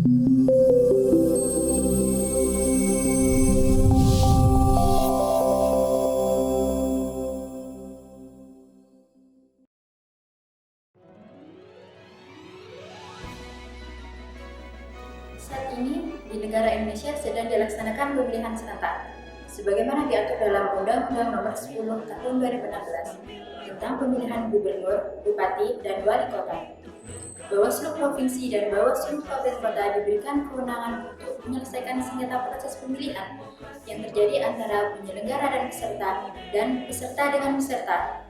Saat ini, di negara Indonesia sedang dilaksanakan pemilihan serentak, sebagaimana diatur dalam Undang-Undang Nomor 10 Tahun 2016 tentang pemilihan gubernur, bupati, dan wali kota. Bawaslu Provinsi dan Bawaslu Kabupaten Kota diberikan kewenangan untuk menyelesaikan sengketa proses pemilihan yang terjadi antara penyelenggara dan peserta dengan peserta.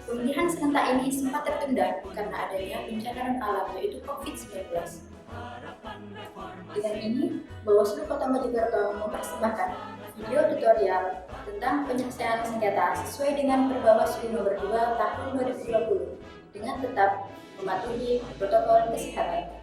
Pemilihan serentak ini sempat tertunda karena adanya bencana alam yaitu COVID-19. Dengan ini, Bawaslu Kota Mojokerto mempersembahkan video tutorial tentang penyelesaian sengketa sesuai dengan Perbawaslu Nomor 2 Tahun 2020 dengan tetap mematuhi protokol kesehatan.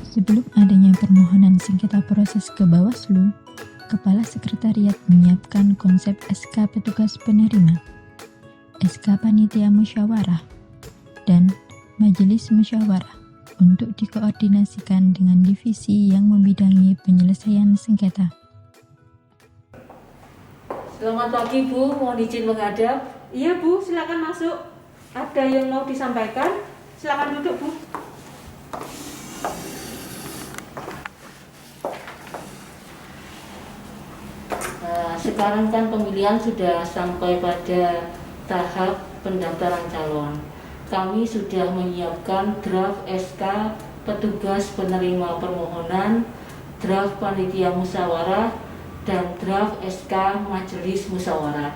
Sebelum adanya permohonan sengketa proses ke Bawaslu, Kepala Sekretariat menyiapkan konsep SK Petugas Penerima, SK Panitia Musyawarah, dan Majelis Musyawarah untuk dikoordinasikan dengan divisi yang membidangi penyelesaian sengketa. Selamat pagi Bu, mohon izin menghadap. Iya Bu, silakan masuk. Ada yang mau disampaikan? Silakan duduk Bu. Sekarang kan pemilihan sudah sampai pada tahap pendaftaran calon. Kami sudah menyiapkan draft SK Petugas Penerima Permohonan, draft Panitia Musyawarah, dan draft SK Majelis Musyawarah.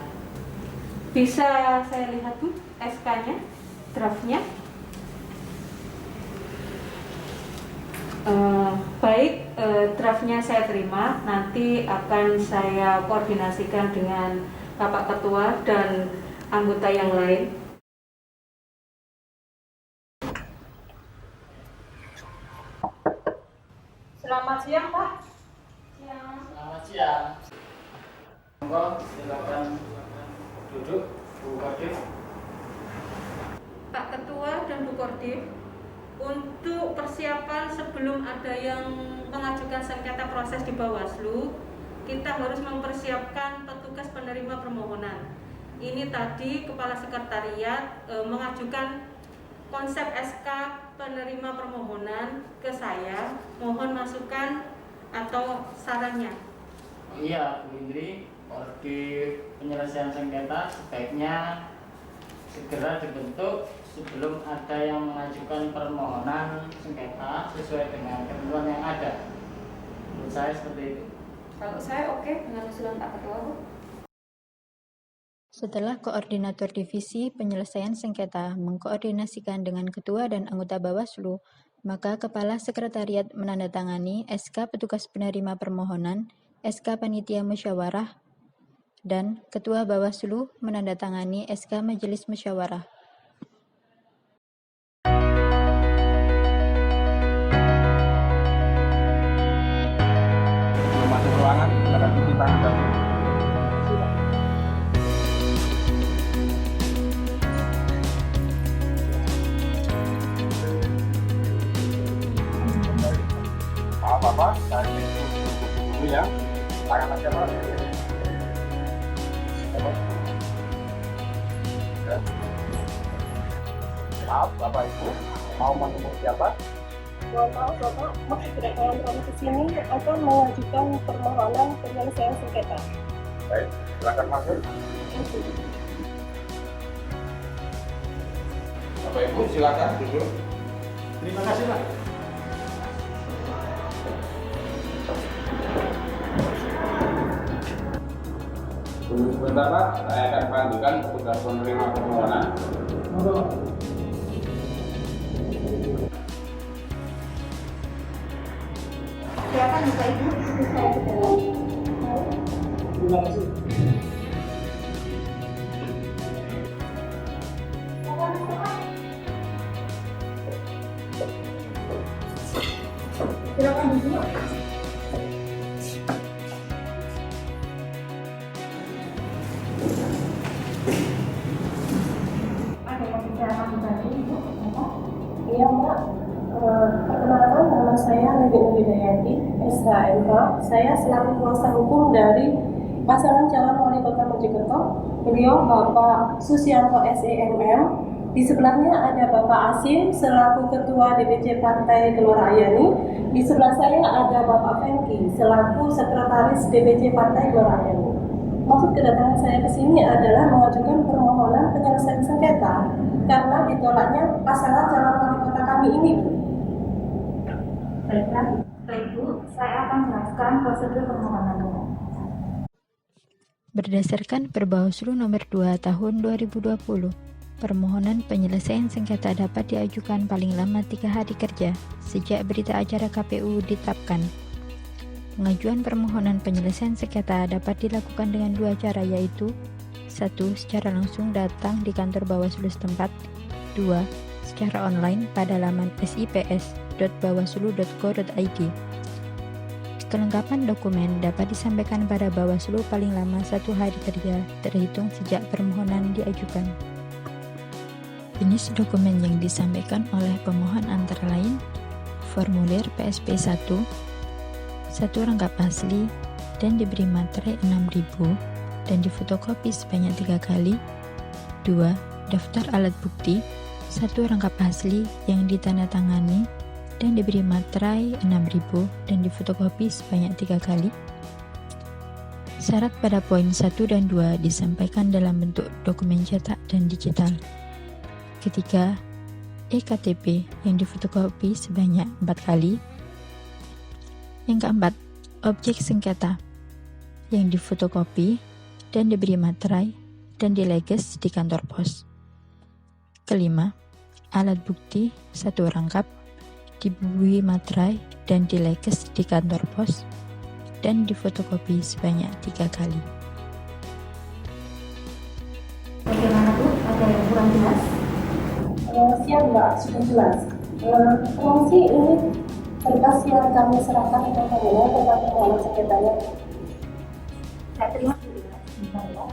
Bisa saya lihat Bu SK-nya, draftnya? Baik, draftnya saya terima, nanti akan saya koordinasikan dengan Bapak Ketua dan anggota yang lain. Selamat siang Pak. Selamat siang. Monggo silakan duduk, Bu Kodim. Pak Ketua dan Bu Kodim, untuk persiapan sebelum ada yang mengajukan sengketa proses di Bawaslu, kita harus mempersiapkan petugas penerima permohonan. Ini tadi Kepala Sekretariat mengajukan konsep SK penerima permohonan ke saya. Mohon masukan atau sarannya. Iya, Bu Indri, di penyelesaian sengketa sebaiknya segera dibentuk sebelum ada yang mengajukan permohonan sengketa sesuai dengan ketentuan yang ada. Menurut saya seperti itu. Kalau saya oke dengan usulan Pak Ketua, Bu. Setelah koordinator divisi penyelesaian sengketa mengkoordinasikan dengan ketua dan anggota Bawaslu, maka Kepala Sekretariat menandatangani SK Petugas Penerima Permohonan, SK Panitia Musyawarah, dan Ketua Bawaslu menandatangani SK Majelis Musyawarah. Masuk ruangan, silakan cuci tangan dahulu. Bapak, dari dulu ya, tangan aja Pak. Maaf Bapak Ibu, mau menemui siapa? Mohon maaf Bapak, maksud kedatangan kami ke sini akan mengajukan permohonan penyelesaian sengketa. Baik, silakan masuk. Bapak Ibu silakan duduk. Terima kasih Pak. Tunggu sebentar Pak, saya akan panggilkan petugas penerima permohonan. Silakan Bapak Ibu, saya ketemu. Terima kasih. Silakan Ibu. Ada yang bisa kami bantu Ibu? Iya Mbak, perkenalkan nama saya Lili Widayanti, SHMH. Saya selaku kuasa hukum dari pasangan calon wali kota Mojokerto. Beliau Bapak Susianto SEMM. Di sebelahnya ada Bapak Asim selaku Ketua DPC Partai Gelora Ayani. Di sebelah saya ada Bapak Fengki selaku Sekretaris DPC Partai Gelora Ayani. Maksud kedatangan saya ke sini adalah mengajukan permohonan penyelesaian sengketa karena ditolaknya pasangan calon wali kota kami ini, Bu. Baiklah, Ibu, saya akan jelaskan prosedur permohonannya. Berdasarkan Perbawaslu nomor 2 tahun 2020, permohonan penyelesaian sengketa dapat diajukan paling lama 3 hari kerja sejak berita acara KPU ditetapkan. Pengajuan permohonan penyelesaian sengketa dapat dilakukan dengan 2 cara, yaitu 1. Secara langsung datang di kantor Bawaslu setempat. 2. Secara online pada laman sips.bawaslu.go.id. Kelengkapan dokumen dapat disampaikan pada Bawaslu paling lama 1 hari kerja terhitung sejak permohonan diajukan. Jenis dokumen yang disampaikan oleh pemohon antara lain formulir PSP 1, 1 rangkap asli dan diberi materai 6.000 dan difotokopi sebanyak 3 kali. 2. Daftar alat bukti 1 rangkap asli yang ditandatangani dan diberi materai 6.000 dan difotokopi sebanyak 3 kali. Syarat pada poin 1 dan 2 disampaikan dalam bentuk dokumen cetak dan digital. Ketiga, EKTP yang difotokopi sebanyak 4 kali. Yang keempat, objek sengketa yang difotokopi dan diberi materai dan dileges di kantor pos. Kelima, alat bukti 1 rangkap diberi materai dan dileges di kantor pos dan difotokopi sebanyak 3 kali. Bagaimana Bu? Ada yang kurang jelas? Siap Mbak, sudah jelas. Fungsi ini berkas yang kami serahkan ke Pertamina tentang permohonan sengketanya. Saya terima dulu ya. Sebentar ya.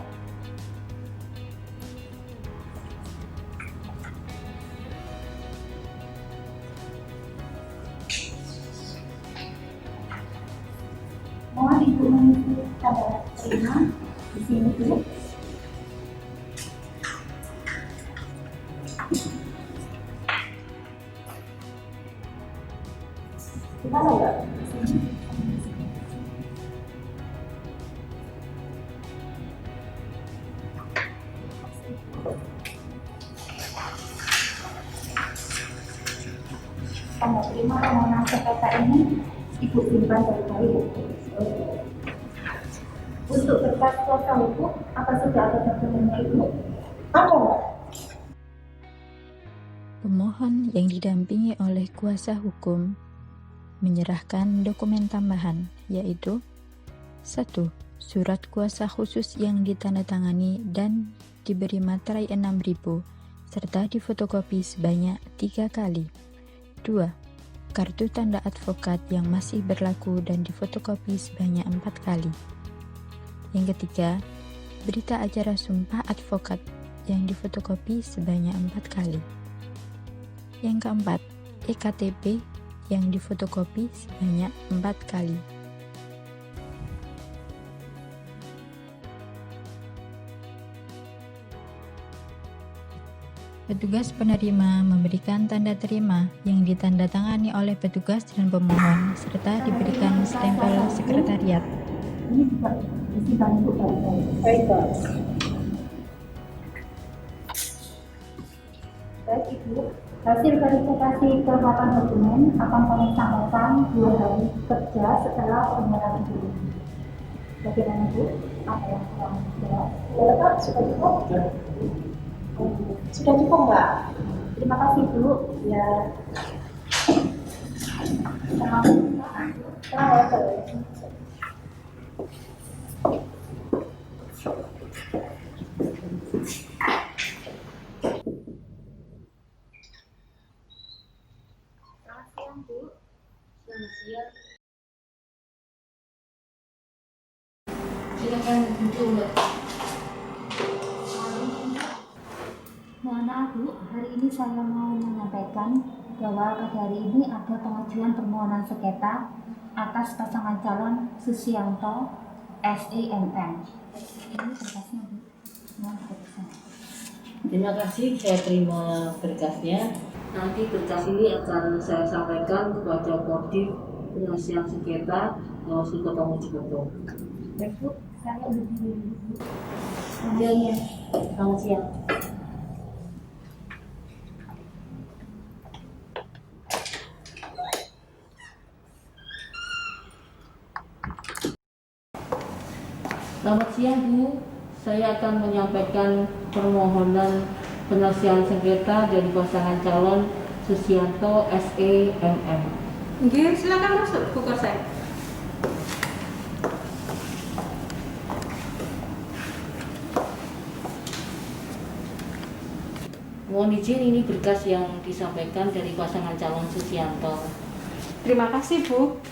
Mohon Ibu mengisi tanda terima di sini Bu. Gimana Mbak? Tanda terima permohonan sengketa ini Ibu simpan baik-baik. Untuk berkas kuasa hukum, apa sudah ada dokumennya Ibu? Ada Mbak? Pemohon yang didampingi oleh kuasa hukum menyerahkan dokumen tambahan, yaitu 1. Surat kuasa khusus yang ditandatangani dan diberi materai 6.000 serta difotokopi sebanyak 3 kali. 2. Kartu tanda advokat yang masih berlaku dan difotokopi sebanyak 4 kali. Yang ketiga, berita acara sumpah advokat yang difotokopi sebanyak 4 kali. Yang keempat, EKTP yang difotokopi sebanyak 4 kali. Petugas penerima memberikan tanda terima yang ditandatangani oleh petugas dan pemohon serta diberikan stempel sekretariat. Ini juga isi Ibu baik-baik. Baik Mbak. Baik Ibu, hasil verifikasi kelengkapan dokumen akan kami sampaikan 2 hari kerja setelah permohonan Ibu. Bagaimana Bu? Apa yang kurang jelas? Ya Pak, sudah cukup? Sudah cukup Mbak? Terima kasih Bu. Ya. Terima kasih. Selamat. Selamat siang Bu. siang. Silakan duduk, Mbak. Mohon maaf Bu, hari ini saya mau menyampaikan bahwa pada hari ini ada pengajuan permohonan sengketa atas pasangan calon Susianto SEMM. Ini berkasnya Bu. Mohon diperiksa. Terima kasih, saya terima berkasnya. Nanti berkas ini akan saya sampaikan kepada Kodim Penyelesaian Sengketa Bawaslu Kota Mojokerto. Baik Bu, saya undur diri dulu Bu. Ya, selamat siang. Selamat siang Bu, saya akan menyampaikan permohonan penyelesaian sengketa dari pasangan calon Susianto SEMM. Nggih, silakan masuk Bu Korsek. Mohon izin, ini berkas yang disampaikan dari pasangan calon Susianto. Terima kasih Bu.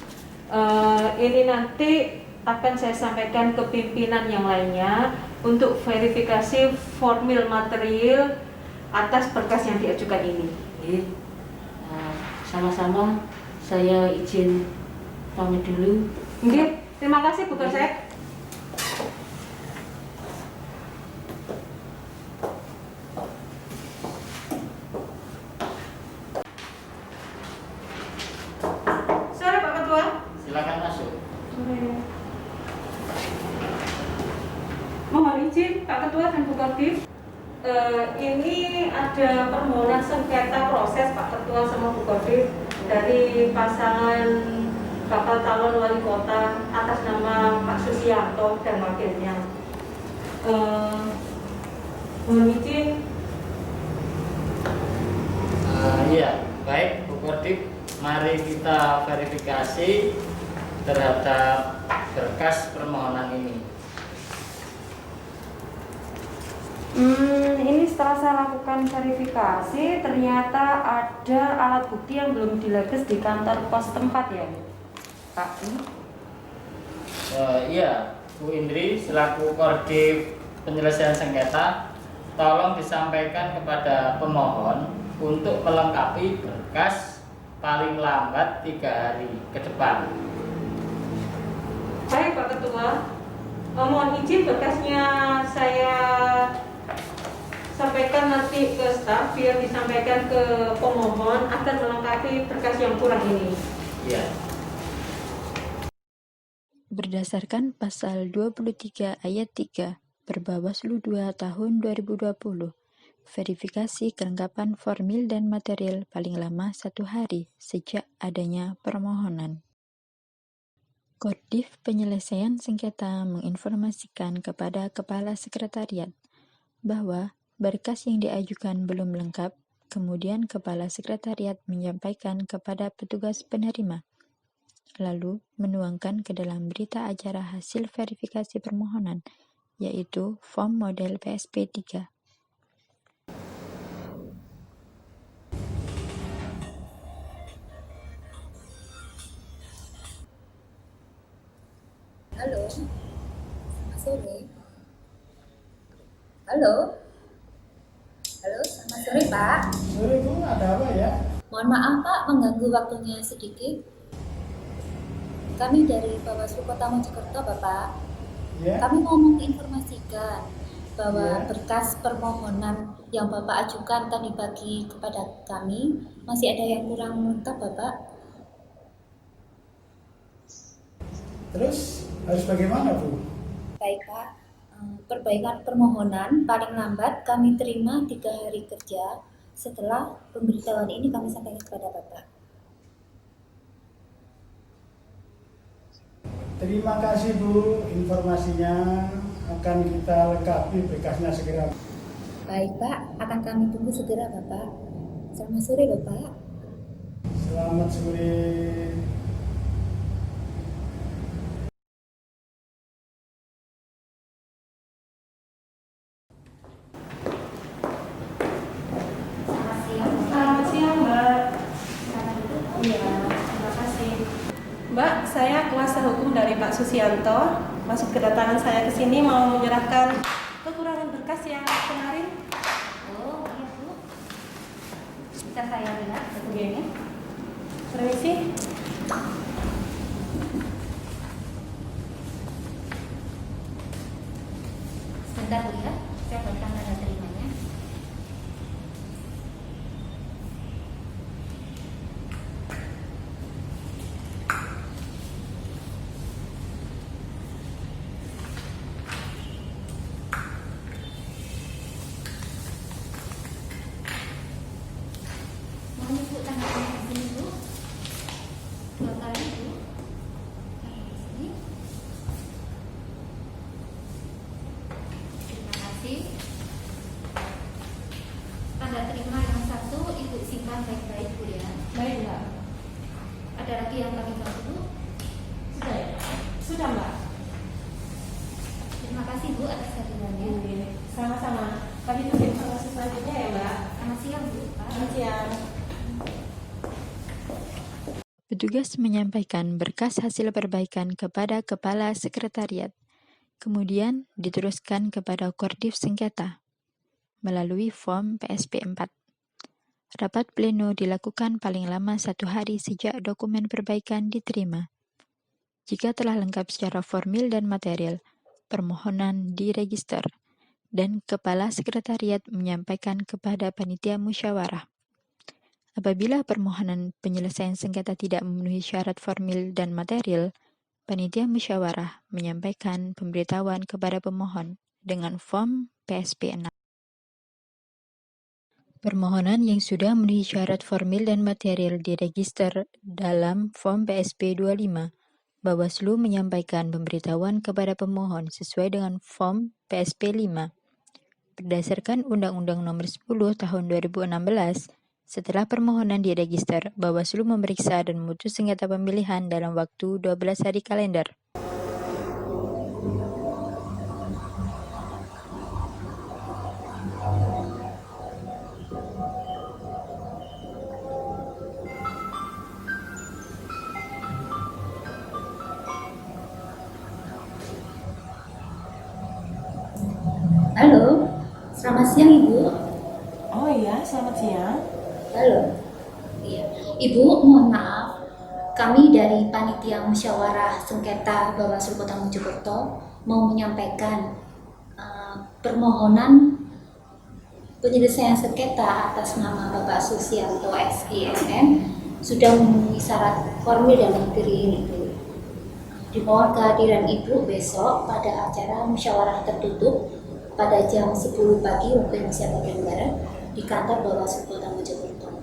Ini nanti akan saya sampaikan ke pimpinan yang lainnya untuk verifikasi formil material atas berkas yang diajukan ini. Sama-sama, saya izin pamit dulu. Nggih, terima kasih Bu Korsek. Sore Pak Ketua. Silakan masuk. Mohon izin Pak Ketua dan Bu Kodim. Ini ada permohonan sengketa proses Pak Ketua sama Bu Kodim dari pasangan bakal calon wali kota atas nama Pak Susianto dan wakilnya. Mohon izin. Iya, baik Bu Kodim. Mari kita verifikasi terhadap berkas permohonan ini. Ini setelah saya lakukan verifikasi, ternyata ada alat bukti yang belum dileges di kantor pos tempat ya, Pak. Iya, Bu Indri selaku Kodim Penyelesaian Sengketa, tolong disampaikan kepada pemohon untuk melengkapi berkas paling lambat 3 hari ke depan. Baik Pak Ketua. Mohon izin berkasnya saya sampaikan nanti ke staf biar disampaikan ke pemohon agar melengkapi berkas yang kurang ini. Iya. Berdasarkan pasal 23 ayat 3 Perbawaslu 2 tahun 2020, verifikasi kelengkapan formil dan material paling lama 1 hari sejak adanya permohonan. Kodim Penyelesaian Sengketa menginformasikan kepada Kepala Sekretariat bahwa berkas yang diajukan belum lengkap, kemudian Kepala Sekretariat menyampaikan kepada petugas penerima, lalu menuangkan ke dalam berita acara hasil verifikasi permohonan, yaitu form model PSP 3. Halo, selamat sore. Halo, selamat sore Pak. Sore Bu, ada apa ya? Mohon maaf Pak, mengganggu waktunya sedikit. Kami dari Bawaslu Kota Mojokerto Bapak. Ya. Kami mau menginformasikan bahwa Ya. berkas permohonan yang Bapak ajukan tadi pagi kepada kami masih ada yang kurang lengkap Bapak. Terus harus bagaimana Bu? Baik Pak, perbaikan permohonan paling lambat kami terima 3 hari kerja setelah pemberitahuan ini kami sampaikan kepada Bapak. Terima kasih Bu, informasinya akan kita lengkapi berkasnya segera. Baik Pak, akan kami tunggu segera Bapak. Selamat sore Bapak. Selamat sore. Selamat siang Mbak. Iya, terima kasih. Mbak, saya kuasa hukum dari Pak Susianto. Maksud kedatangan saya ke sini mau menyerahkan kekurangan berkas yang kemarin. Oh, iya Bu. Bisa saya lihat dokumennya? Permisi. Sebentar Bu ya, saya bacakan tanda terimanya. Mohon Ibu tanda tangan di sini Bu. 2 kali Bu. Di sini. Terima kasih. Tanda terima yang satu Ibu simpan baik-baik Bu ya. Baik, Mbak. Ada lagi yang kami bantu? Sudah ya? Sudah, Mbak. Terima kasih Bu atas kehadirannya. Sama-sama. Kami tunggu informasi selanjutnya ya, Mbak. Selamat siang Bu. Pak. Selamat siang. Petugas menyampaikan berkas hasil perbaikan kepada Kepala Sekretariat, kemudian diteruskan kepada Koordif Sengketa melalui form PSP 4. Rapat pleno dilakukan paling lama 1 hari sejak dokumen perbaikan diterima. Jika telah lengkap secara formil dan material, permohonan diregister, dan Kepala Sekretariat menyampaikan kepada Panitia Musyawarah. Apabila permohonan penyelesaian sengketa tidak memenuhi syarat formil dan material, Panitia Musyawarah menyampaikan pemberitahuan kepada pemohon dengan form PSP 6. Permohonan yang sudah memenuhi syarat formil dan material diregister dalam form PSP 25. Bawaslu menyampaikan pemberitahuan kepada pemohon sesuai dengan form PSP 5. Berdasarkan Undang-Undang Nomor 10 Tahun 2016, setelah permohonan diregister, Bawaslu memeriksa dan memutus sengketa pemilihan dalam waktu 12 hari kalender. Halo, selamat siang Ibu. Oh iya, selamat siang. Halo. Iya. Ibu, mohon maaf. Kami dari Panitia Musyawarah Sengketa Bawaslu Kota Mojokerto mau menyampaikan permohonan penyelesaian sengketa atas nama Bapak Susianto SIMM sudah memenuhi syarat formil dan material Ibu. Dimohon kehadiran Ibu besok pada acara musyawarah tertutup pada jam 10 pagi waktu Indonesia bagian Barat di kantor Bawaslu Kota Mojokerto.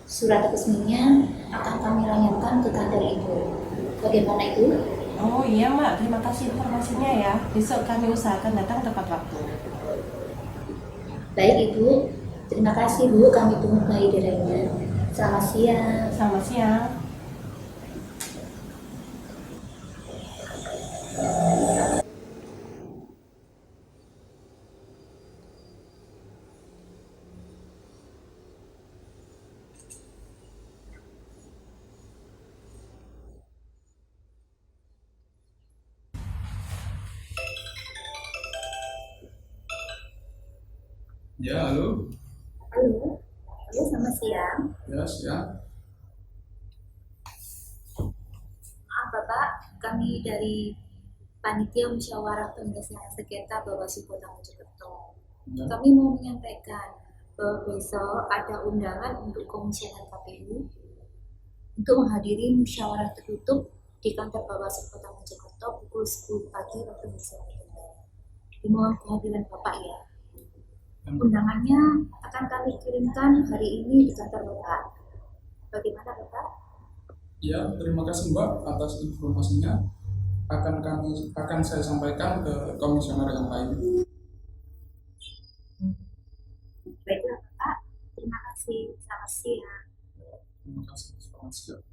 Surat resminya akan kami layangkan ke kantor Ibu. Bagaimana Ibu? Oh iya, Mbak. Terima kasih informasinya ya. Besok kami usahakan datang tepat waktu. Baik Ibu, terima kasih Bu, kami tunggu kehadirannya. Selamat siang. Selamat siang. Ya, halo. Halo, selamat siang. Ya, siang. Maaf Bapak, kami dari Panitia Musyawarah Penyelesaian Sengketa Bawaslu Kota Mojokerto. Ya. Kami mau menyampaikan bahwa besok ada undangan untuk Komisioner KPU untuk menghadiri musyawarah tertutup di kantor Bawaslu Kota Mojokerto pukul 10 pagi waktu Indonesia Bagian Barat. Dimohon kehadiran Bapak ya. Undangannya akan kami kirimkan hari ini di kantor Bapak. Bagaimana Bapak? Ya, terima kasih Mbak atas informasinya. Akan saya sampaikan ke komisioner yang lain. Baiklah Bapak, terima kasih. Selamat siang. Terima kasih. Selamat siang.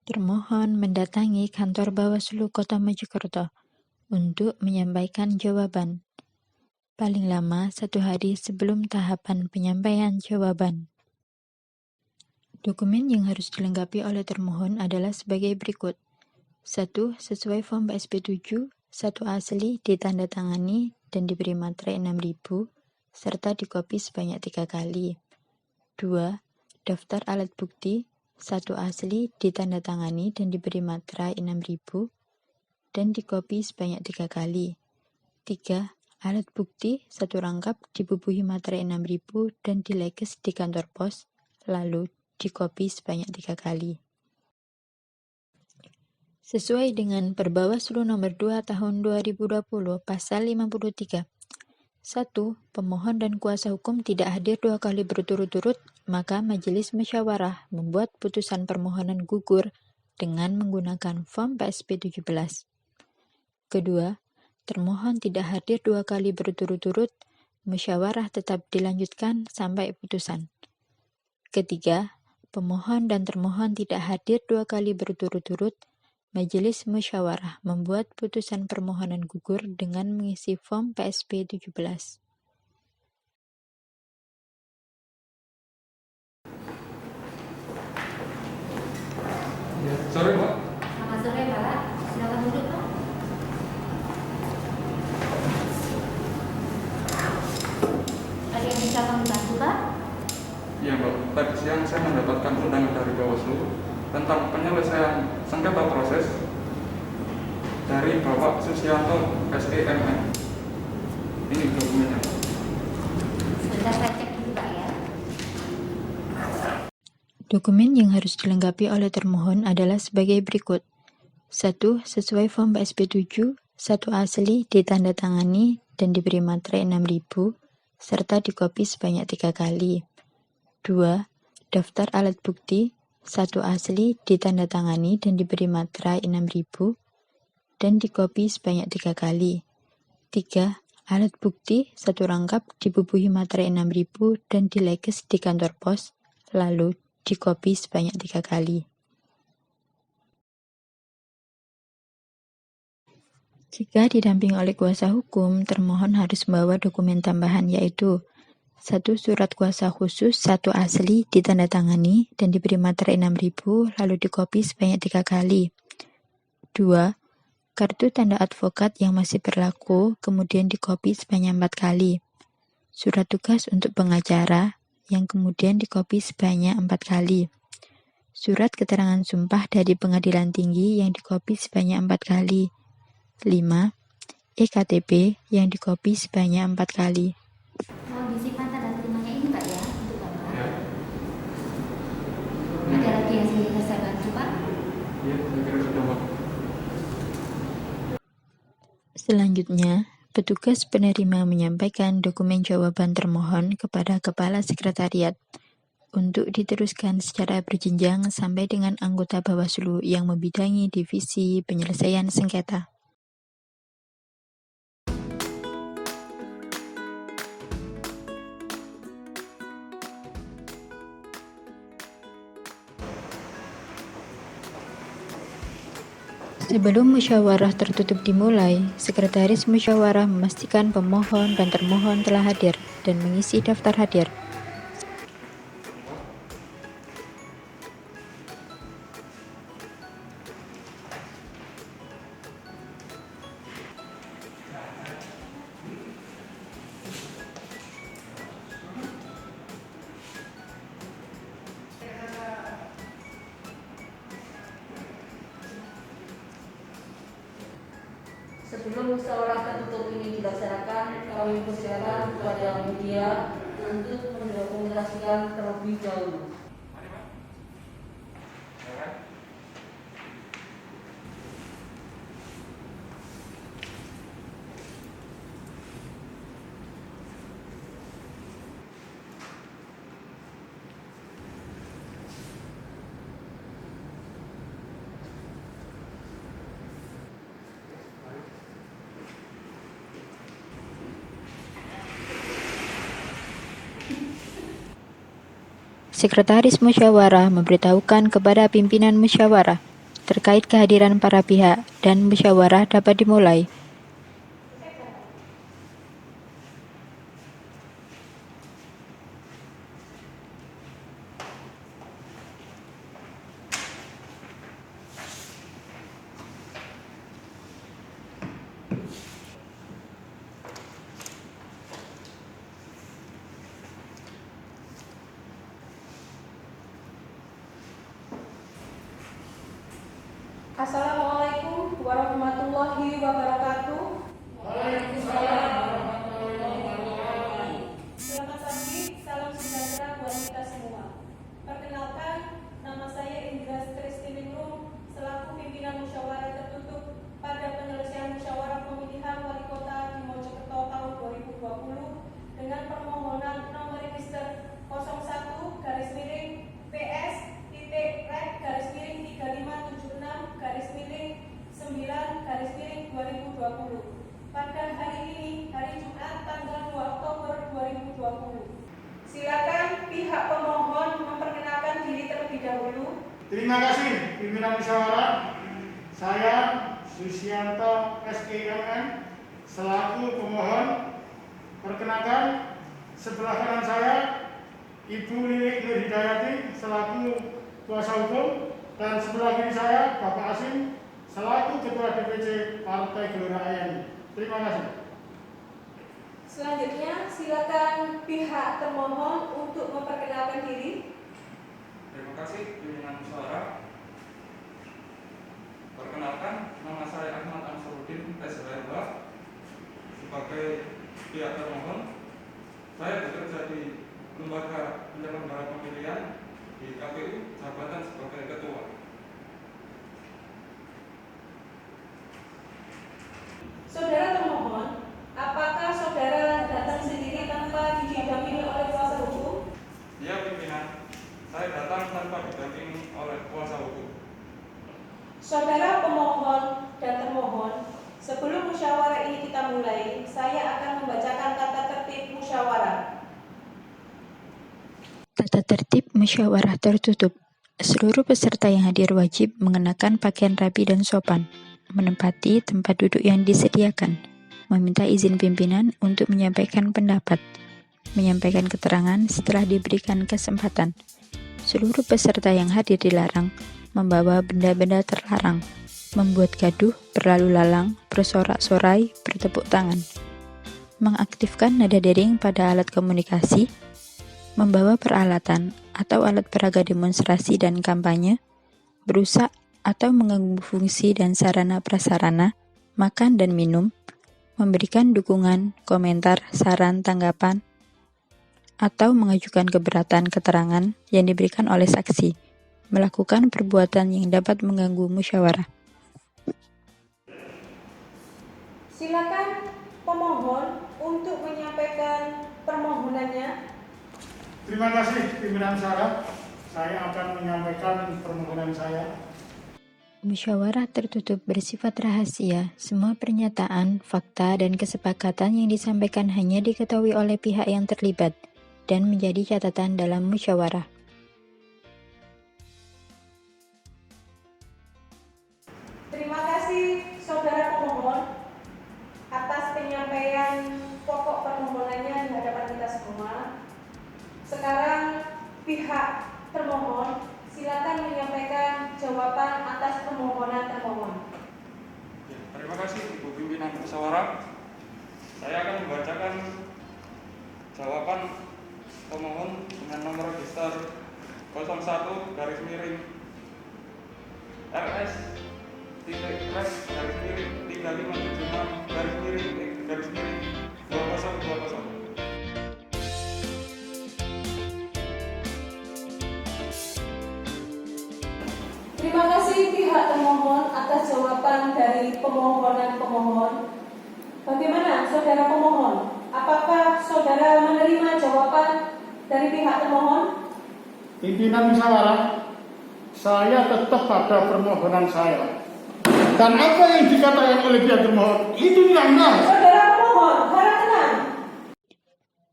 Termohon mendatangi kantor Bawaslu Kota Mojokerto untuk menyampaikan jawaban, paling lama 1 hari sebelum tahapan penyampaian jawaban. Dokumen yang harus dilengkapi oleh termohon adalah sebagai berikut. 1. Sesuai form PSP 7, 1 asli ditandatangani dan diberi materai 6.000, serta dikopi sebanyak 3 kali. 2. Daftar alat bukti, 1 asli ditandatangani dan diberi materai 6.000, dan dikopi sebanyak 3 kali. 3. Alat bukti, 1 rangkap dibubuhi materai 6.000 dan dilekes di kantor pos, lalu dikopi sebanyak 3 kali. Sesuai dengan Perbawaslu nomor 2 tahun 2020 pasal 53. 1. Pemohon dan kuasa hukum tidak hadir 2 kali berturut-turut, maka Majelis Musyawarah membuat putusan permohonan gugur dengan menggunakan form PSP 17. Kedua, termohon tidak hadir 2 kali berturut-turut, musyawarah tetap dilanjutkan sampai putusan. Ketiga, pemohon dan termohon tidak hadir 2 kali berturut-turut, Majelis Musyawarah membuat putusan permohonan gugur dengan mengisi form PSP 17. Ya, sore Pak. Selamat sore Pak, silakan duduk Pak. Ada yang bisa kami bantu Pak? Ya Mbak, tadi siang saya mendapatkan undangan dari Bawaslu tentang penyelesaian sengketa proses dari Bapak Susianto SEMN. Ini dokumennya. Sebentar saya cek dulu Pak ya. Dokumen yang harus dilengkapi oleh termohon adalah sebagai berikut. 1. Sesuai form PSP 7, 1 asli ditandatangani dan diberi materai 6.000, serta dikopi sebanyak 3 kali. 2. Daftar alat bukti, 1 asli ditandatangani dan diberi materai 6.000, dan dikopi sebanyak 3 kali. 3. Alat bukti, 1 rangkap dibubuhi materai 6.000 dan dilekes di kantor pos, lalu dikopi sebanyak 3 kali. Jika didampingi oleh kuasa hukum, termohon harus membawa dokumen tambahan yaitu 1. Surat kuasa khusus 1 asli ditandatangani dan diberi materai 6.000 lalu dikopi sebanyak 3 kali. 2. Kartu tanda advokat yang masih berlaku kemudian dikopi sebanyak 4 kali. Surat tugas untuk pengacara yang kemudian dikopi sebanyak 4 kali. Surat keterangan sumpah dari pengadilan tinggi yang dikopi sebanyak 4 kali. 5. EKTP yang dikopi sebanyak 4 kali. Mohon disimpan tanda terimanya ini Pak ya, untuk Bapak. Ya. Ada lagi yang bisa saya bantu Pak? Ya, saya kira sudah Pak. Selanjutnya, petugas penerima menyampaikan dokumen jawaban termohon kepada Kepala Sekretariat untuk diteruskan secara berjenjang sampai dengan anggota Bawaslu yang membidangi divisi penyelesaian sengketa. Sebelum musyawarah tertutup dimulai, Sekretaris Musyawarah memastikan pemohon dan termohon telah hadir dan mengisi daftar hadir. Sebelum musyawarah tertutup ini dilaksanakan, kami persilakan kepada media untuk mendokumentasikan terlebih dahulu. Sekretaris Musyawarah memberitahukan kepada pimpinan musyawarah terkait kehadiran para pihak dan musyawarah dapat dimulai. Assalamualaikum warahmatullahi wabarakatuh. Waalaikumsalam warahmatullahi wabarakatuh. Selamat pagi, salam sejahtera buat kita semua. Perkenalkan, nama saya Indra Tristiningrum selaku pimpinan musyawarah tertutup pada penyelesaian musyawarah pemilihan wali kota di Mojokerto tahun 2020 dengan permohonan nomor register 01-PS-PT-REC-3576-9-2020 pada hari ini, hari Jumat tanggal 2 Oktober 2020. Silakan pihak pemohon memperkenalkan diri terlebih dahulu. Terima kasih pimpinan musyawarah. Saya Susianto SEMM selaku pemohon. Perkenalkan, sebelah kanan saya Ibu Lilik Nur Hidayati selaku kuasa hukum, dan sebelah kiri saya Bapak Asim selaku Ketua DPC Partai Gelora AYANI. Terima kasih. Selanjutnya, silakan pihak termohon untuk memperkenalkan diri. Terima kasih pimpinan musyawarah. Perkenalkan, nama saya Ahmad Ansarudin SHMH. Sebagai pihak termohon, saya bekerja di lembaga penyelenggara pemilihan di KPU, jabatan sebagai ketua. Saudara termohon, apakah saudara datang sendiri tanpa didampingi oleh kuasa hukum? Ya pimpinan, saya datang tanpa didampingi oleh kuasa hukum. Saudara pemohon dan termohon, sebelum musyawarah ini kita mulai, saya akan membacakan tata tertib musyawarah. Tata tertib musyawarah tertutup. Seluruh peserta yang hadir wajib mengenakan pakaian rapi dan sopan, menempati tempat duduk yang disediakan, meminta izin pimpinan untuk menyampaikan pendapat, menyampaikan keterangan setelah diberikan kesempatan. Seluruh peserta yang hadir dilarang membawa benda-benda terlarang, membuat gaduh, berlalu lalang, bersorak-sorai, bertepuk tangan, mengaktifkan nada dering pada alat komunikasi, membawa peralatan atau alat peraga demonstrasi dan kampanye, berusak atau mengganggu fungsi dan sarana prasarana, makan dan minum, memberikan dukungan, komentar, saran, tanggapan, atau mengajukan keberatan keterangan yang diberikan oleh saksi, melakukan perbuatan yang dapat mengganggu musyawarah. Silakan pemohon untuk menyampaikan permohonannya. Terima kasih pimpinan musyawarah. Saya akan menyampaikan permohonan saya. Musyawarah tertutup bersifat rahasia. Semua pernyataan, fakta, dan kesepakatan yang disampaikan hanya diketahui oleh pihak yang terlibat dan menjadi catatan dalam musyawarah. Terima kasih saudara pemohon atas penyampaian pokok permohonannya di hadapan kita semua. Sekarang pihak termohon silakan menyampaikan jawaban atas permohonan termohon. Terima kasih Ibu Pimpinan Musyawarah. Saya akan membacakan jawaban pemohon dengan nomor register 01-REC-3576-2020. Terima kasih pihak termohon atas jawaban dari pemohonan pemohon. Bagaimana saudara pemohon? Apakah saudara menerima jawaban dari pihak termohon? Pimpinan musyawarah, saya tetap pada permohonan saya. Dan apa yang dikatakan oleh pihak termohon itu yang benar. Saudara pemohon, harap tenang.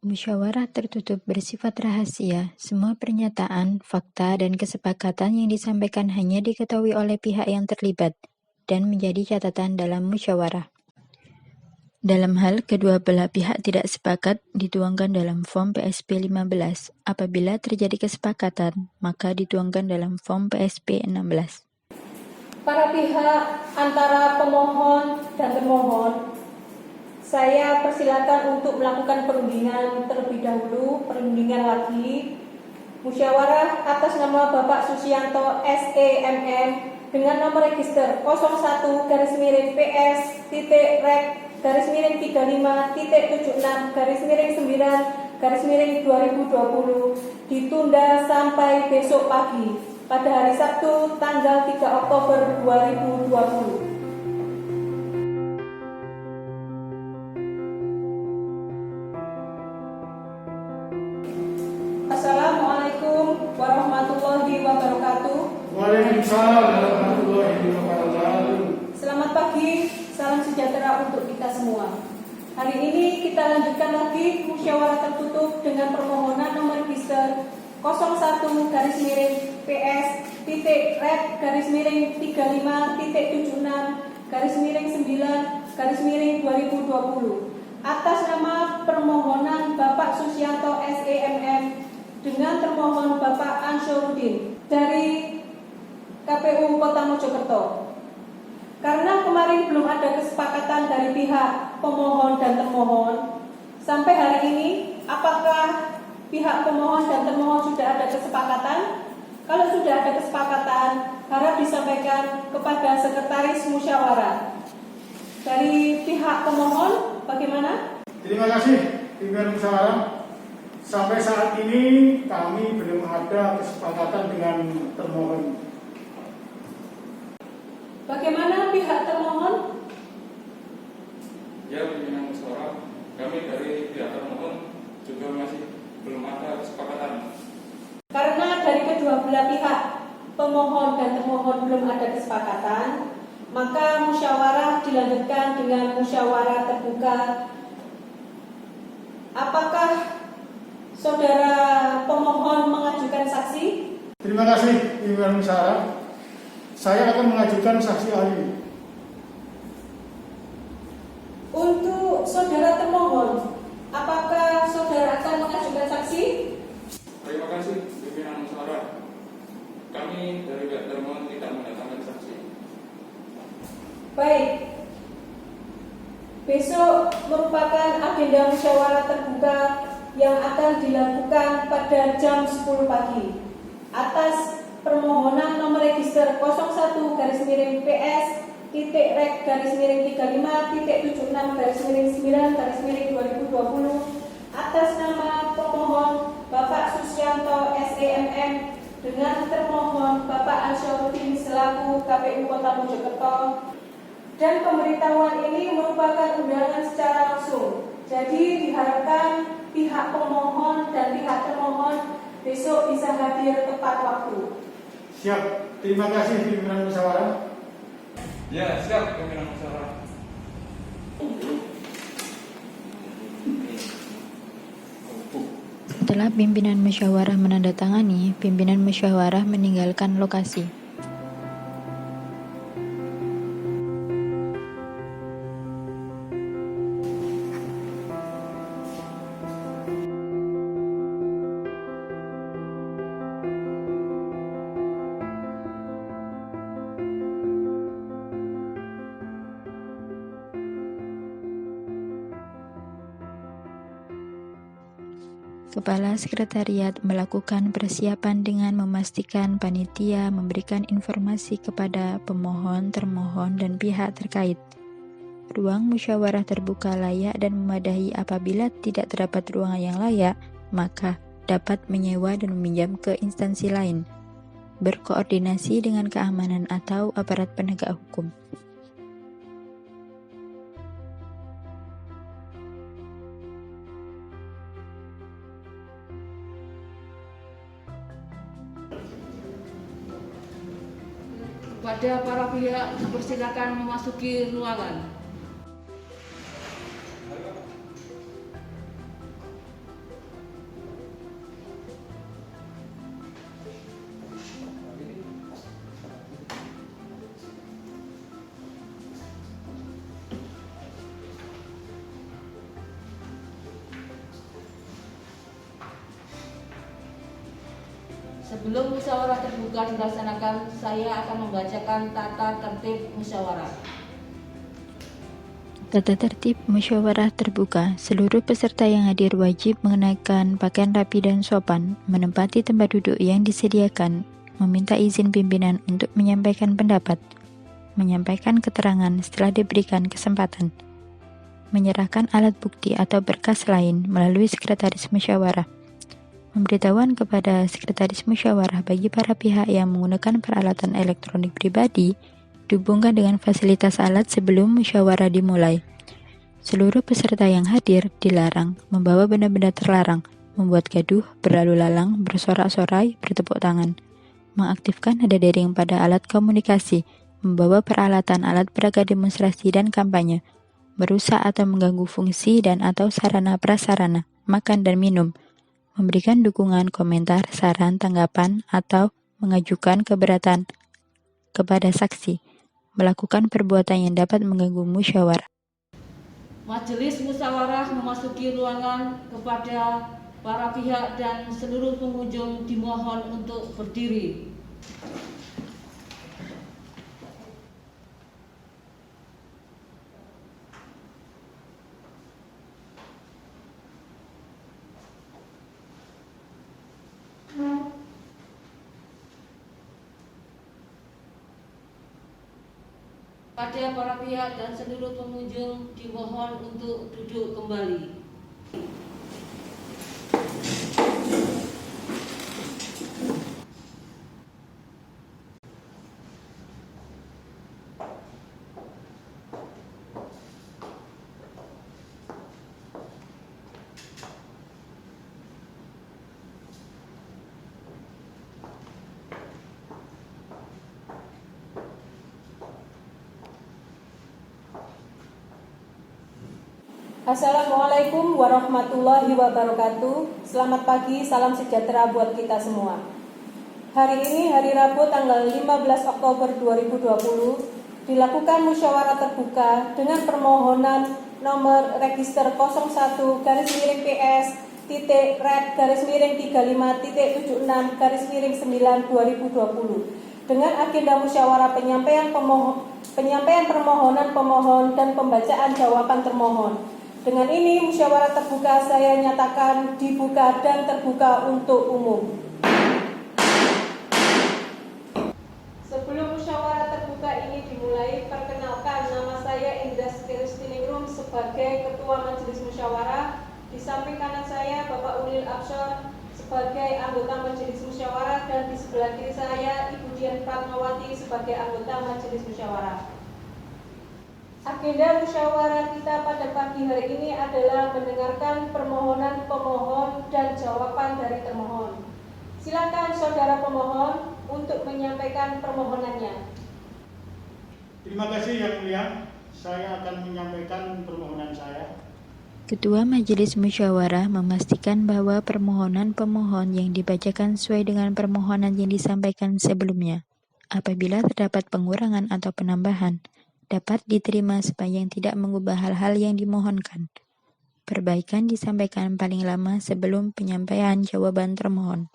Musyawarah tertutup bersifat rahasia. Semua pernyataan, fakta, dan kesepakatan yang disampaikan hanya diketahui oleh pihak yang terlibat dan menjadi catatan dalam musyawarah. Dalam hal kedua belah pihak tidak sepakat, dituangkan dalam form PSP 15. Apabila terjadi kesepakatan, maka dituangkan dalam form PSP 16. Para pihak antara pemohon dan termohon, saya persilakan untuk melakukan perundingan terlebih dahulu, perundingan lagi. Musyawarah atas nama Bapak Susianto SEMM dengan nomor register 01-Garis-PS-Rek-35-76-9-2020 ditunda sampai besok pagi pada hari Sabtu tanggal 3 Oktober 2020. Assalamualaikum warahmatullahi wabarakatuh. Waalaikumsalam warahmatullahi wabarakatuh. Selamat pagi, salam sejahtera untuk kita semua. Hari ini kita lanjutkan lagi musyawarah tertutup dengan permohonan nomor register 01-Rek-PS-35-76-9-2020 atas nama permohonan Bapak Susianto SEMM dengan termohon Bapak Ansyorudin dari KPU Kota Mojokerto. Karena kemarin belum ada kesepakatan dari pihak pemohon dan termohon, sampai hari ini apakah pihak pemohon dan termohon sudah ada kesepakatan? Kalau sudah ada kesepakatan, harap disampaikan kepada sekretaris musyawarah. Dari pihak pemohon, bagaimana? Terima kasih pimpinan musyawarah. Sampai saat ini kami belum ada kesepakatan dengan termohon. Bagaimana pihak termohon? Ya, pimpinan musyawarah, kami dari pihak termohon juga masih belum ada kesepakatan. Karena dari kedua belah pihak, pemohon dan termohon belum ada kesepakatan, maka musyawarah dilanjutkan dengan musyawarah terbuka. Apakah saudara pemohon mengajukan saksi? Terima kasih pimpinan musyawarah. Saya akan mengajukan saksi ahli. Untuk saudara termohon, apakah saudara akan mengajukan saksi? Terima kasih pimpinan musyawarah. Kami dari pihak termohon tidak mendatangkan saksi. Baik. Besok merupakan agenda musyawarah terbuka yang akan dilakukan pada jam 10 pagi atas permohonan nomor register 01-Garis-PS-Rek-35-76-9-2020 atas nama pemohon Bapak Susianto SEMM dengan termohon Bapak Ansyorudin selaku KPU Kota Mojokerto. Dan pemberitahuan ini merupakan undangan secara langsung. Jadi diharapkan pihak pemohon dan pihak termohon besok bisa hadir tepat waktu. Siap. Terima kasih pimpinan musyawarah. Ya, siap pimpinan musyawarah. Setelah pimpinan musyawarah menandatangani, pimpinan musyawarah meninggalkan lokasi. Kepala Sekretariat melakukan persiapan dengan memastikan panitia memberikan informasi kepada pemohon, termohon, dan pihak terkait. Ruang musyawarah terbuka layak dan memadai. Apabila tidak terdapat ruangan yang layak, maka dapat menyewa dan meminjam ke instansi lain. Berkoordinasi dengan keamanan atau aparat penegak hukum. Kepada para pihak, dipersilakan memasuki ruangan. Sebelum musyawarah terbuka dilaksanakan, saya akan membacakan tata tertib musyawarah. Tata tertib musyawarah terbuka. Seluruh peserta yang hadir wajib mengenakan pakaian rapi dan sopan, menempati tempat duduk yang disediakan, meminta izin pimpinan untuk menyampaikan pendapat, menyampaikan keterangan setelah diberikan kesempatan, menyerahkan alat bukti atau berkas lain melalui sekretaris musyawarah, memberitahuan kepada sekretaris musyawarah bagi para pihak yang menggunakan peralatan elektronik pribadi dihubungkan dengan fasilitas alat sebelum musyawarah dimulai. Seluruh peserta yang hadir dilarang membawa benda-benda terlarang, membuat gaduh, berlalu lalang, bersorak-sorai, bertepuk tangan, mengaktifkan nada dering pada alat komunikasi, membawa peralatan alat peraga demonstrasi dan kampanye, merusak atau mengganggu fungsi dan atau sarana prasarana, makan dan minum, memberikan dukungan, komentar, saran, tanggapan, atau mengajukan keberatan kepada saksi, melakukan perbuatan yang dapat mengganggu musyawarah. Majelis musyawarah memasuki ruangan. Kepada para pihak dan seluruh pengunjung dimohon untuk berdiri. Pada para pihak dan seluruh pengunjung dimohon untuk duduk kembali. Assalamualaikum warahmatullahi wabarakatuh. Selamat pagi, salam sejahtera buat kita semua. Hari ini, hari Rabu tanggal 15 Oktober 2020, dilakukan musyawarah terbuka dengan permohonan nomor register 01-REG-PS-35.76/2020 dengan agenda musyawarah penyampaian permohonan pemohon dan pembacaan jawaban termohon. Dengan ini, musyawarah terbuka saya nyatakan dibuka dan terbuka untuk umum. Sebelum musyawarah terbuka ini dimulai, perkenalkan nama saya Indra Kristiningrum sebagai Ketua Majelis Musyawarah. Di samping kanan saya Bapak Ulil Absor sebagai anggota Majelis Musyawarah dan di sebelah kiri saya Ibu Dian Fatmawati sebagai anggota Majelis Musyawarah. Agenda musyawarah kita pada pagi hari ini adalah mendengarkan permohonan pemohon dan jawaban dari termohon. Silakan saudara pemohon untuk menyampaikan permohonannya. Terima kasih Yang Mulia. Saya akan menyampaikan permohonan saya. Ketua Majelis Musyawarah memastikan bahwa permohonan pemohon yang dibacakan sesuai dengan permohonan yang disampaikan sebelumnya. Apabila terdapat pengurangan atau penambahan, dapat diterima sepanjang tidak mengubah hal-hal yang dimohonkan. Perbaikan disampaikan paling lama sebelum penyampaian jawaban termohon.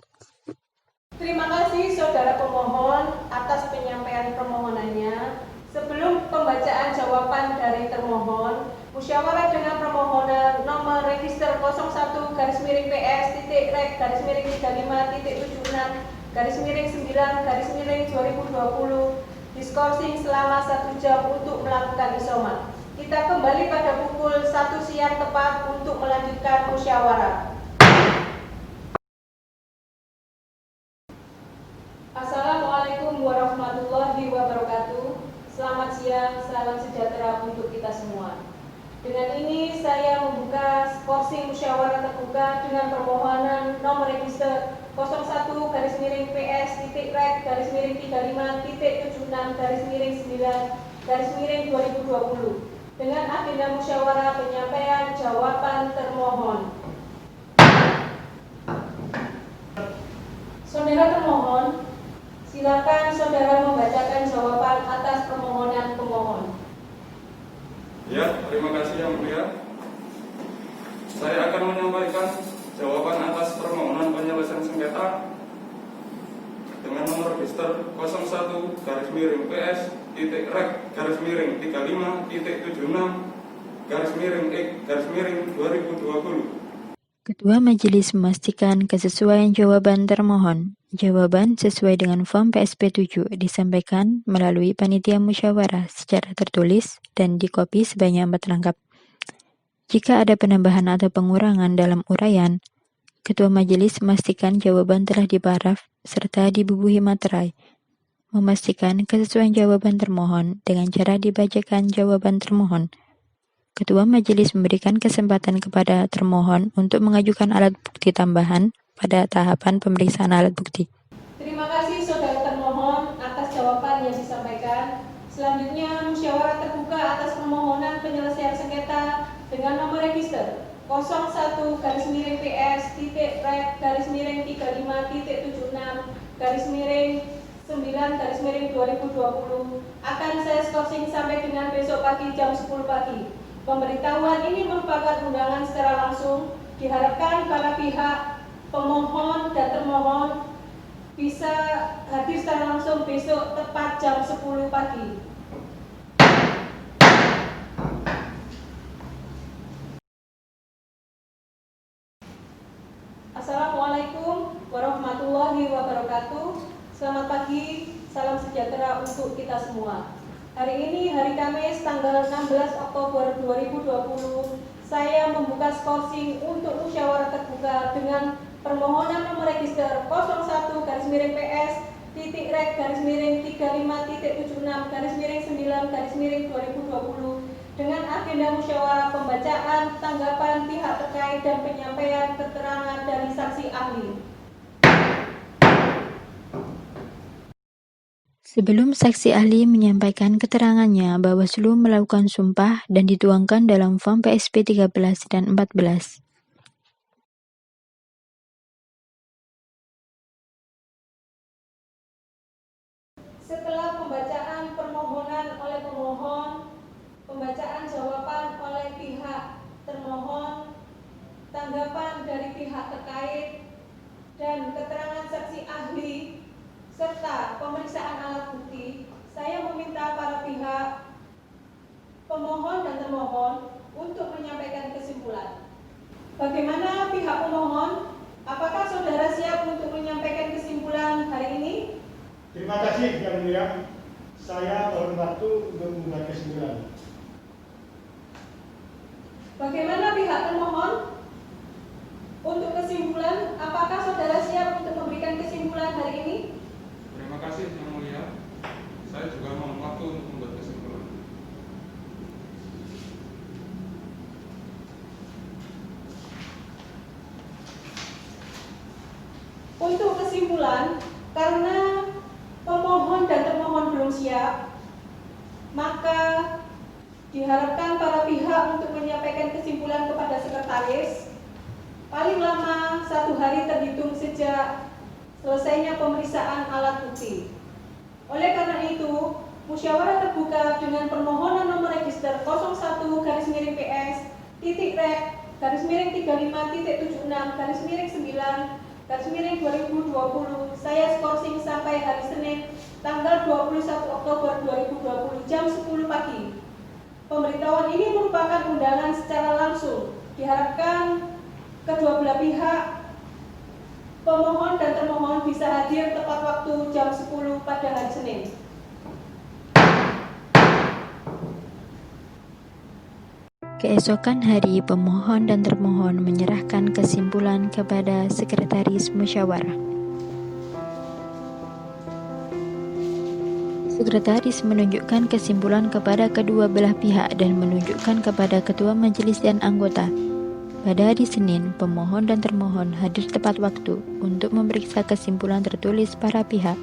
Terima kasih saudara pemohon atas penyampaian permohonannya. Sebelum pembacaan jawaban dari termohon, musyawarah dengan permohonan nomor register 01-35.35.76/2020 diskorsing selama 1 jam untuk melakukan isoman. Kita kembali pada pukul 1 siang tepat untuk melanjutkan musyawarah. Assalamualaikum warahmatullahi wabarakatuh. Selamat siang, salam sejahtera untuk kita semua. Dengan ini saya membuka skorsing musyawarah terbuka dengan permohonan nomor register 01-PS-REG-35.36/2020 dengan agenda musyawarah penyampaian jawaban termohon. Saudara termohon, silakan saudara membacakan jawaban atas permohonan pemohon. Ya, terima kasih Yang Mulia. Saya akan menyampaikan jawaban atas permohonan penyelesaian sengketa dengan nomor register 01-PS-REG-35.76/2020. Ketua Majelis memastikan kesesuaian jawaban termohon. Jawaban sesuai dengan form PSP 7 disampaikan melalui panitia musyawarah secara tertulis dan dikopi sebanyak 4 rangkap. Jika ada penambahan atau pengurangan dalam uraian, Ketua Majelis memastikan jawaban telah diparaf serta dibubuhi materai, memastikan kesesuaian jawaban termohon dengan cara dibacakan jawaban termohon. Ketua Majelis memberikan kesempatan kepada termohon untuk mengajukan alat bukti tambahan pada tahapan pemeriksaan alat bukti. Terima kasih saudara termohon atas jawaban yang disampaikan. Selanjutnya, musyawarah terbuka atas permohonan penyelesaian sengketa dengan nomor register 01-35PS-Rek-9-9/2020 akan saya skorsing sampai dengan besok pagi jam 10 pagi. Pemberitahuan ini merupakan undangan secara langsung. Diharapkan para pihak pemohon dan termohon bisa hadir secara langsung besok tepat jam 10 pagi. Assalamualaikum warahmatullahi wabarakatuh. Selamat pagi, salam sejahtera untuk kita semua. Hari ini hari Kamis tanggal 16 Oktober 2020, saya membuka skorsing untuk musyawarah terbuka dengan permohonan nomor register 01-PS-Rek-35.76/9/2020 dengan agenda musyawarah pembacaan, tanggapan pihak terkait dan penyampaian keterangan dari saksi ahli. Sebelum saksi ahli menyampaikan keterangannya, Bawaslu melakukan sumpah dan dituangkan dalam form PSP 13 dan 14. Setelah pembacaan permohonan oleh pemohon, pembacaan jawaban oleh pihak termohon, tanggapan dari pihak terkait, dan keterangan saksi ahli, serta pemeriksaan alat bukti, saya meminta para pihak pemohon dan termohon untuk menyampaikan kesimpulan. Bagaimana pihak pemohon? Apakah saudara siap untuk menyampaikan kesimpulan hari ini? Terima kasih Yang Mulia. Saya mohon waktu untuk membuat kesimpulan. Bagaimana pihak termohon? Untuk kesimpulan, apakah saudara siap untuk memberikan kesimpulan hari ini? Terima kasih Yang Mulia. Saya juga mohon waktu untuk membuat kesimpulan. Untuk kesimpulan, karena pemohon dan termohon belum siap, maka diharapkan para pihak untuk menyampaikan kesimpulan kepada sekretaris paling lama 1 hari terhitung sejak selesainya pemeriksaan alat bukti. Oleh karena itu, musyawarah terbuka dengan permohonan nomor register 01-PS-Rek-9-9/2020 saya skorsing sampai hari Senin tanggal 21 Oktober 2020 jam 10 pagi. Pemberitahuan ini merupakan undangan secara langsung. Diharapkan kedua belah pihak pemohon dan termohon bisa hadir tepat waktu jam 10 pada hari Senin. Keesokan hari, pemohon dan termohon menyerahkan kesimpulan kepada sekretaris musyawarah. Sekretaris menunjukkan kesimpulan kepada kedua belah pihak dan menunjukkan kepada ketua majelis dan anggota. Pada hari Senin, pemohon dan termohon hadir tepat waktu untuk memeriksa kesimpulan tertulis para pihak.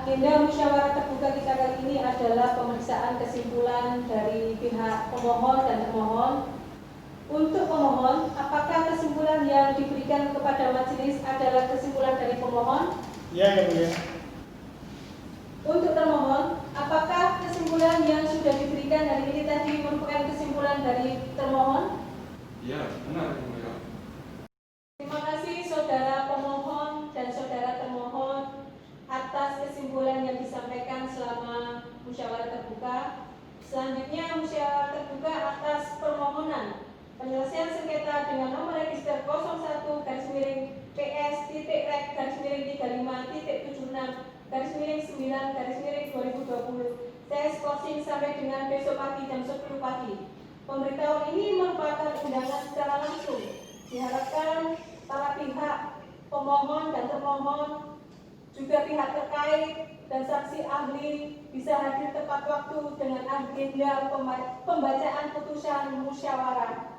Agenda musyawarah terbuka kita kali ini adalah pemeriksaan kesimpulan dari pihak pemohon dan termohon. Untuk pemohon, apakah kesimpulan yang diberikan kepada majelis adalah kesimpulan dari pemohon? Ya, yang mulia. Untuk termohon, apakah kesimpulan yang sudah diberikan hari ini tadi merupakan kesimpulan dari termohon? Iya, benar, Yang Mulia. Terima kasih saudara pemohon dan saudara termohon atas kesimpulan yang disampaikan selama musyawarah terbuka. Selanjutnya musyawarah terbuka atas permohonan penyelesaian sengketa dengan nomor register 01-PS-TT-REC-36-9-2020 CS sampai dengan besok pagi jam 10 pagi. Pemberitahuan ini merupakan undangan secara langsung. Diharapkan para pihak pemohon dan termohon, juga pihak terkait dan saksi ahli bisa hadir tepat waktu dengan agenda pembacaan putusan musyawarah.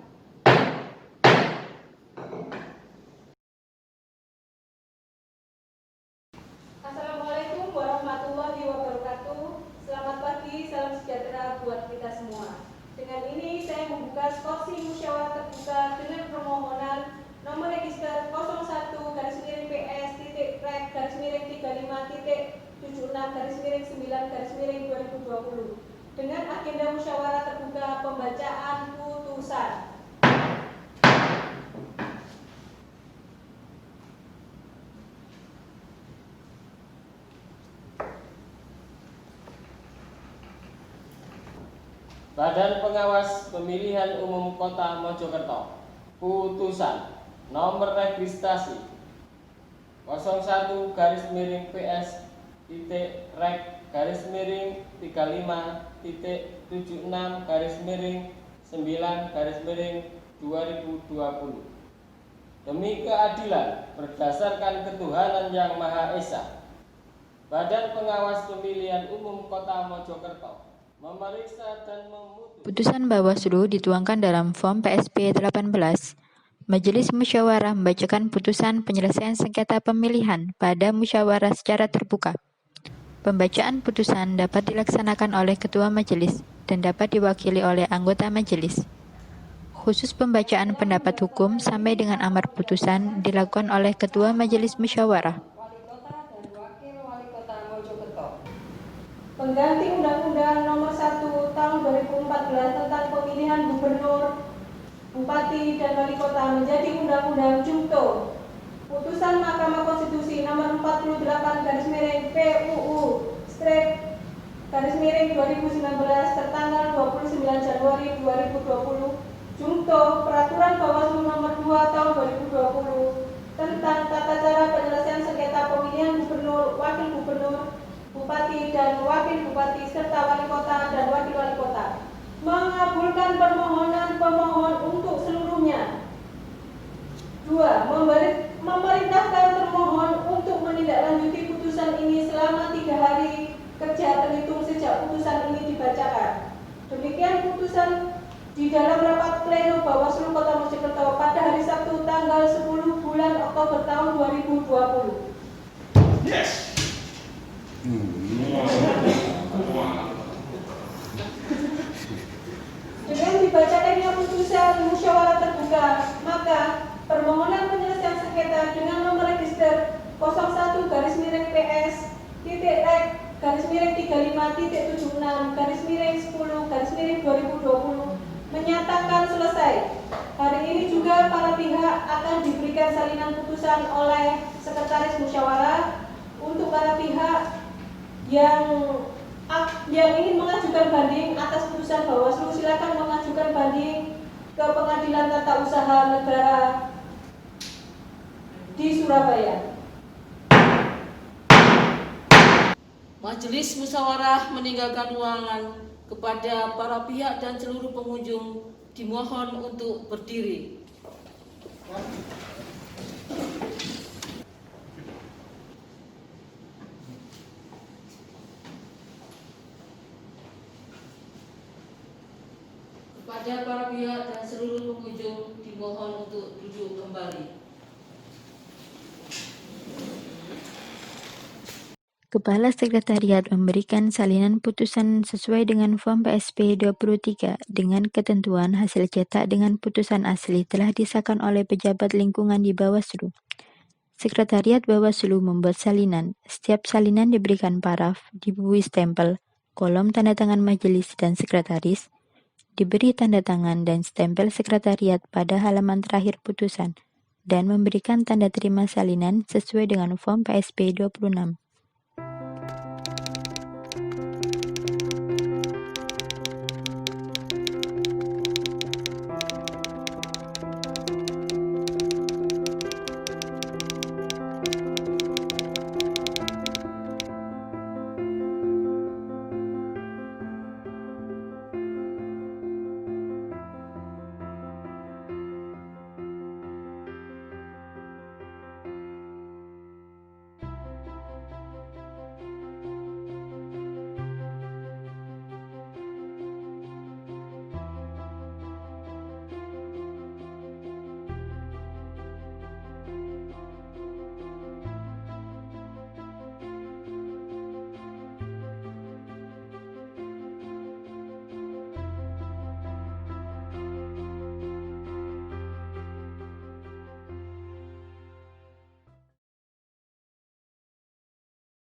Assalamualaikum warahmatullahi wabarakatuh. Selamat pagi, salam sejahtera buat kita semua. Dengan ini saya membuka skorsing musyawarah terbuka dengan permohonan nomor register 01-PS-PS-35-36-9-2020 dengan agenda musyawarah terbuka pembacaan putusan. Badan Pengawas Pemilihan Umum Kota Mojokerto. Putusan nomor registrasi 01-PS-REC-36-9-2020 demi keadilan berdasarkan ketuhanan yang Maha Esa. Badan Pengawas Pemilihan Umum Kota Mojokerto memeriksa dan memutus. Putusan Bawaslu dituangkan dalam Form PSP 18. Majelis Musyawarah membacakan putusan penyelesaian sengketa pemilihan pada musyawarah secara terbuka. Pembacaan putusan dapat dilaksanakan oleh Ketua Majelis dan dapat diwakili oleh anggota Majelis. Khusus pembacaan pendapat hukum sampai dengan amar putusan dilakukan oleh Ketua Majelis Musyawarah. Wali Kota dan Wakil Wali Kota Mojokerto. Pengganti Undang-Undang Nomor 1 Tahun 2014 tentang Pemilihan Gubernur, Bupati dan Wali Kota menjadi Undang-Undang Jumto. Putusan Mahkamah Konstitusi Nomor 48-PUU/2019 tertanggal 29 Januari 2020 Jumto Peraturan Bawaslu Nomor 2 Tahun 2020 tentang tata cara penyelesaian sengketa pemilihan gubernur, wakil gubernur, bupati dan wakil bupati serta wali kota dan wakil wali kota, mengabulkan permohonan pemohon untuk seluruhnya. 2. Memerintahkan termohon untuk menindaklanjuti putusan ini selama 3 hari kerja terhitung sejak putusan ini dibacakan. Demikian putusan di dalam rapat pleno Bawaslu Kota Mojokerto pada hari Sabtu tanggal 10 bulan Oktober tahun 2020. Yes. Dengan dibacakannya putusan musyawarah terbuka, maka permohonan penyelesaian sengketa dengan nomor register 01-REC-35-36-10-2020 menyatakan selesai. Hari ini juga para pihak akan diberikan salinan putusan oleh Sekretaris Musyawarah. Untuk para pihak yang ingin mengajukan banding atas putusan Bawaslu, silakan mengajukan banding ke Pengadilan Tata Usaha Negara di Surabaya. Majelis musyawarah meninggalkan ruangan. Kepada para pihak dan seluruh pengunjung dimohon untuk berdiri. Kepada para pihak dan seluruh pengunjung dimohon untuk duduk kembali. Kepala Sekretariat memberikan salinan putusan sesuai dengan Form PSP 23 dengan ketentuan hasil cetak dengan putusan asli telah disahkan oleh pejabat lingkungan di Bawaslu. Sekretariat Bawaslu membuat salinan. Setiap salinan diberikan paraf, diberi stempel, kolom tanda tangan majelis dan sekretaris, diberi tanda tangan dan stempel sekretariat pada halaman terakhir putusan, dan memberikan tanda terima salinan sesuai dengan Form PSP 26.